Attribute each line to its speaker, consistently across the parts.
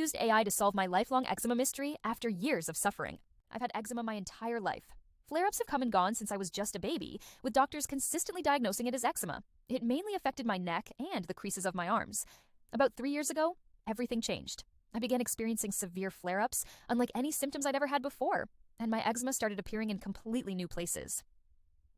Speaker 1: used AI to solve my lifelong eczema mystery after years of suffering. I've had eczema my entire life. Flare-ups have come and gone since I was just a baby, with doctors consistently diagnosing it as eczema. It mainly affected my neck and the creases of my arms. About 3 years ago, everything changed. I began experiencing severe flare-ups, unlike any symptoms I'd ever had before, and my eczema started appearing in completely new places.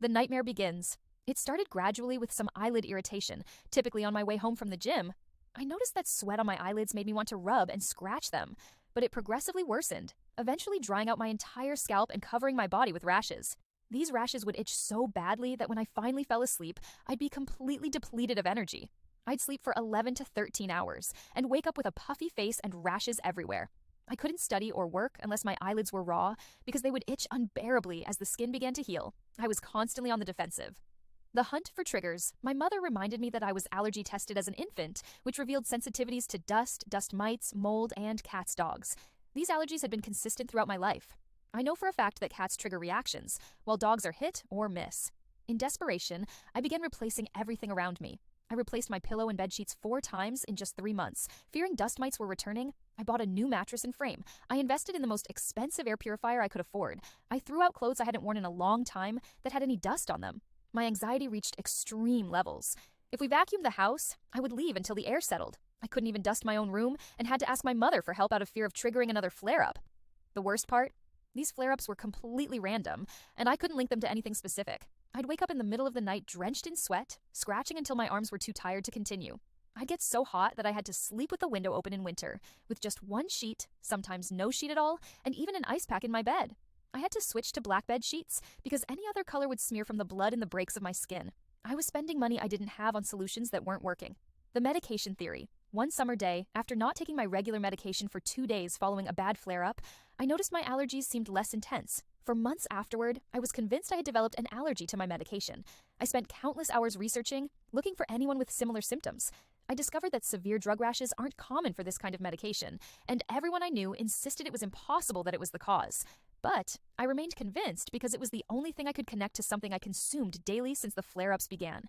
Speaker 1: The nightmare begins. It started gradually with some eyelid irritation, typically on my way home from the gym. I noticed that sweat on my eyelids made me want to rub and scratch them, but it progressively worsened, eventually drying out my entire scalp and covering my body with rashes. These rashes would itch so badly that when I finally fell asleep, I'd be completely depleted of energy. I'd sleep for 11 to 13 hours and wake up with a puffy face and rashes everywhere. I couldn't study or work unless my eyelids were raw because they would itch unbearably as the skin began to heal. I was constantly on the defensive. The hunt for triggers. My mother reminded me that I was allergy tested as an infant, which revealed sensitivities to dust, dust mites, mold, and cats' dogs. These allergies had been consistent throughout my life. I know for a fact that cats trigger reactions, while dogs are hit or miss. In desperation, I began replacing everything around me. I replaced my pillow and bed sheets 4 times in just 3 months. Fearing dust mites were returning, I bought a new mattress and frame. I invested in the most expensive air purifier I could afford. I threw out clothes I hadn't worn in a long time that had any dust on them. My anxiety reached extreme levels. If we vacuumed the house, I would leave until the air settled. I couldn't even dust my own room and had to ask my mother for help out of fear of triggering another flare-up. The worst part? These flare-ups were completely random, and I couldn't link them to anything specific. I'd wake up in the middle of the night drenched in sweat, scratching until my arms were too tired to continue. I'd get so hot that I had to sleep with the window open in winter, with just one sheet, sometimes no sheet at all, and even an ice pack in my bed. I had to switch to black bed sheets because any other color would smear from the blood in the breaks of my skin. I was spending money I didn't have on solutions that weren't working. The medication theory. One summer day, after not taking my regular medication for 2 days following a bad flare-up, I noticed my allergies seemed less intense. For months afterward, I was convinced I had developed an allergy to my medication. I spent countless hours researching, looking for anyone with similar symptoms. I discovered that severe drug rashes aren't common for this kind of medication, and everyone I knew insisted it was impossible that it was the cause. But I remained convinced because it was the only thing I could connect to something I consumed daily since the flare-ups began.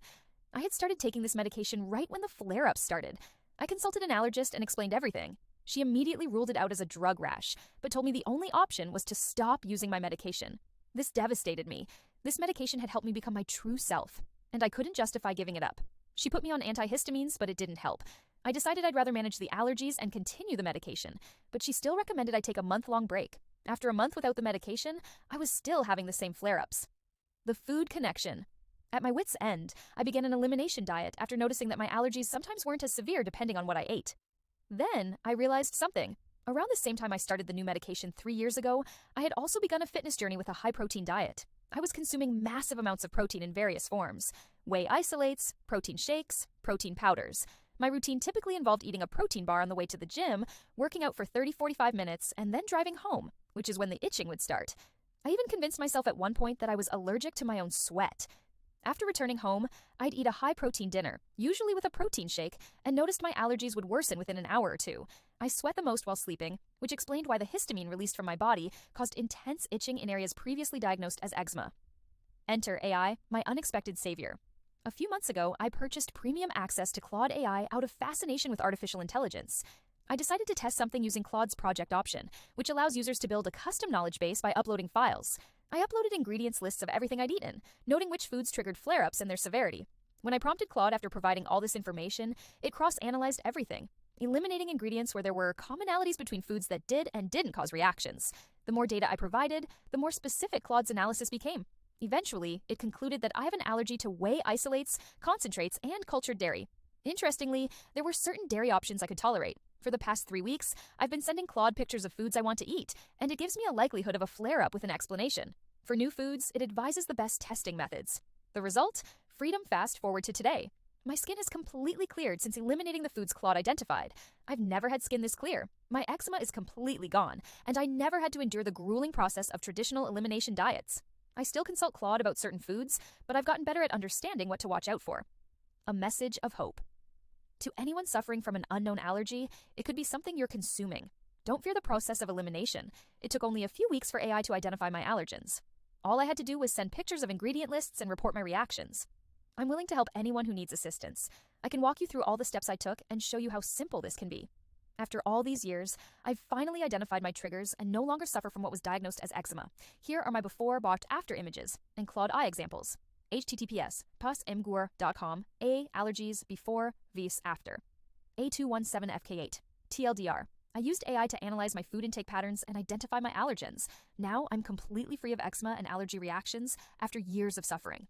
Speaker 1: I had started taking this medication right when the flare-ups started. I consulted an allergist and explained everything. She immediately ruled it out as a drug rash, but told me the only option was to stop using my medication. This devastated me. This medication had helped me become my true self, and I couldn't justify giving it up. She put me on antihistamines, but it didn't help. I decided I'd rather manage the allergies and continue the medication, but she still recommended I take a month-long break. After a month without the medication, I was still having the same flare-ups. The food connection. At my wit's end, I began an elimination diet after noticing that my allergies sometimes weren't as severe depending on what I ate. Then, I realized something. Around the same time I started the new medication 3 years ago, I had also begun a fitness journey with a high-protein diet. I was consuming massive amounts of protein in various forms: whey isolates, protein shakes, protein powders. My routine typically involved eating a protein bar on the way to the gym, working out for 30-45 minutes, and then driving home, which is when the itching would start. I even convinced myself at one point that I was allergic to my own sweat. After returning home, I'd eat a high-protein dinner, usually with a protein shake, and noticed my allergies would worsen within an hour or two. I sweat the most while sleeping, which explained why the histamine released from my body caused intense itching in areas previously diagnosed as eczema. Enter AI, my unexpected savior. A few months ago, I purchased premium access to Claude AI out of fascination with artificial intelligence. I decided to test something using Claude's project option, which allows users to build a custom knowledge base by uploading files. I uploaded ingredients lists of everything I'd eaten, noting which foods triggered flare-ups and their severity. When I prompted Claude after providing all this information, it cross-analyzed everything, eliminating ingredients where there were commonalities between foods that did and didn't cause reactions. The more data I provided, the more specific Claude's analysis became. Eventually, it concluded that I have an allergy to whey isolates, concentrates, and cultured dairy. Interestingly, there were certain dairy options I could tolerate. For the past 3 weeks, I've been sending Claude pictures of foods I want to eat, and it gives me a likelihood of a flare-up with an explanation. For new foods, it advises the best testing methods. The result? Freedom fast forward to today. My skin has completely cleared since eliminating the foods Claude identified. I've never had skin this clear. My eczema is completely gone, and I never had to endure the grueling process of traditional elimination diets. I still consult Claude about certain foods, but I've gotten better at understanding what to watch out for. A message of hope. To anyone suffering from an unknown allergy, it could be something you're consuming. Don't fear the process of elimination. It took only a few weeks for AI to identify my allergens. All I had to do was send pictures of ingredient lists and report my reactions. I'm willing to help anyone who needs assistance. I can walk you through all the steps I took and show you how simple this can be. After all these years, I've finally identified my triggers and no longer suffer from what was diagnosed as eczema. Here are my before, bought, after images and clawed eye examples. https://pasmgur.com, A. Allergies before, vs. after. A217FK8. TLDR. I used AI to analyze my food intake patterns and identify my allergens. Now I'm completely free of eczema and allergy reactions after years of suffering.